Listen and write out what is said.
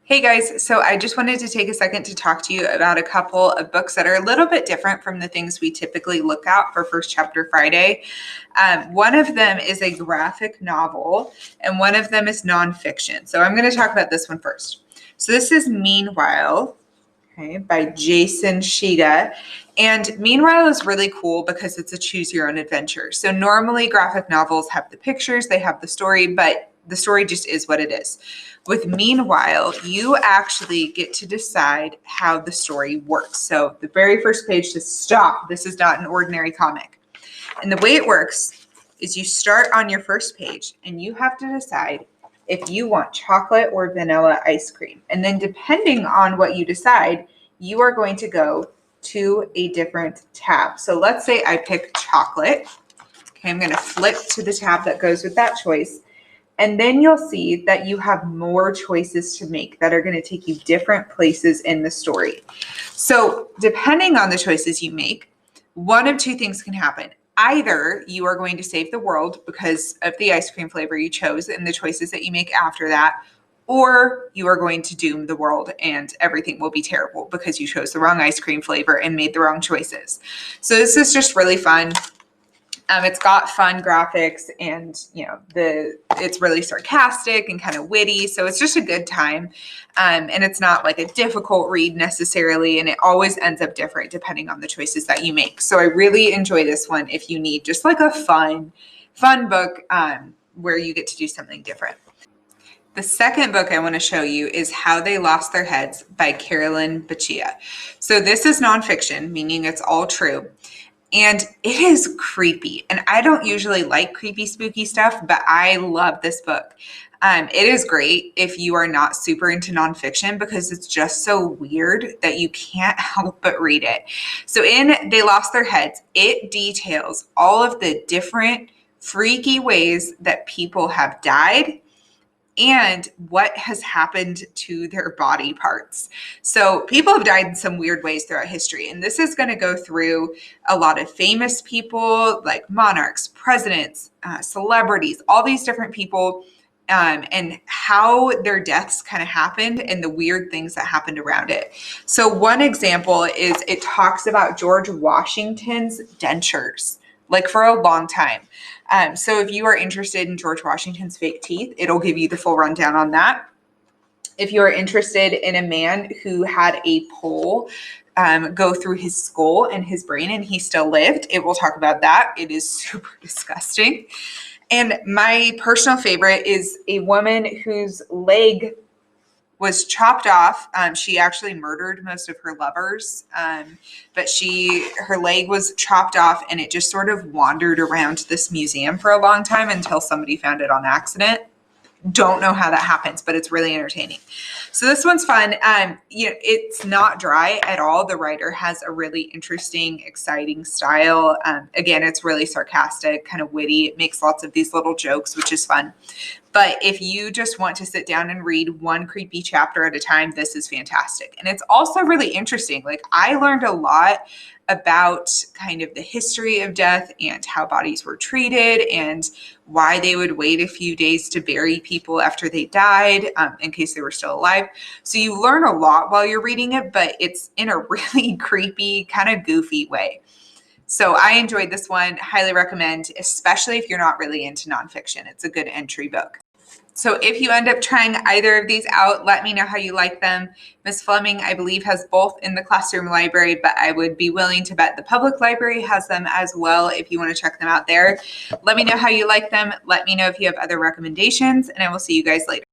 Hey guys, so I just wanted to take a second to talk to you about a couple of books that are a little bit different from the things we typically look at for First Chapter Friday. One of them is a graphic novel and one of them is nonfiction. So I'm going to talk about this one first. So this is Meanwhile, okay, by Jason Shiga. And Meanwhile is really cool because it's a choose your own adventure. So normally graphic novels have the pictures, they have the story, but the story just is what it is. With Meanwhile, you actually get to decide how the story works. So the very first page says, stop, this is not an ordinary comic. And the way it works is you start on your first page and you have to decide if you want chocolate or vanilla ice cream. And then depending on what you decide, you are going to go to a different tab. So let's say I pick chocolate. Okay, I'm going to flip to the tab that goes with that choice. And then you'll see that you have more choices to make that are going to take you different places in the story. So depending on the choices you make, one of two things can happen. Either you are going to save the world because of the ice cream flavor you chose and the choices that you make after that, or you are going to doom the world and everything will be terrible because you chose the wrong ice cream flavor and made the wrong choices. So this is just really fun. It's got fun graphics and, it's really sarcastic and kind of witty. So it's just a good time. And it's not like a difficult read necessarily. And it always ends up different depending on the choices that you make. So I really enjoy this one if you need just like a fun book where you get to do something different. The second book I want to show you is How They Lost Their Heads by Carlyn Beccia. So this is nonfiction, meaning it's all true. And it is creepy. And I don't usually like creepy, spooky stuff, but I love this book. It is great if you are not super into nonfiction because it's just so weird that you can't help but read it. So in They Lost Their Heads, it details all of the different freaky ways that people have died and what has happened to their body parts. So people have died in some weird ways throughout history. And this is going to go through a lot of famous people like monarchs, presidents, celebrities, all these different people, and how their deaths kind of happened and the weird things that happened around it. So one example is it talks about George Washington's dentures, like for a long time. So if you are interested in George Washington's fake teeth, it'll give you the full rundown on that. If you're interested in a man who had a pole go through his skull and his brain and he still lived, it will talk about that. It is super disgusting. And my personal favorite is a woman whose leg was chopped off. She actually murdered most of her lovers, but her leg was chopped off and it just sort of wandered around this museum for a long time until somebody found it on accident. Don't know how that happens, but it's really entertaining. So this one's fun. It's not dry at all. The writer has a really interesting, exciting style. Again, it's really sarcastic, kind of witty. It makes lots of these little jokes, which is fun. But if you just want to sit down and read one creepy chapter at a time, this is fantastic. And it's also really interesting. Like I learned a lot about kind of the history of death and how bodies were treated and why they would wait a few days to bury people after they died in case they were still alive. So you learn a lot while you're reading it, but it's in a really creepy, kind of goofy way. So I enjoyed this one, highly recommend, especially if you're not really into nonfiction. It's a good entry book. So if you end up trying either of these out, let me know how you like them. Miss Fleming, I believe, has both in the classroom library, but I would be willing to bet the public library has them as well if you want to check them out there. Let me know how you like them. Let me know if you have other recommendations, and I will see you guys later.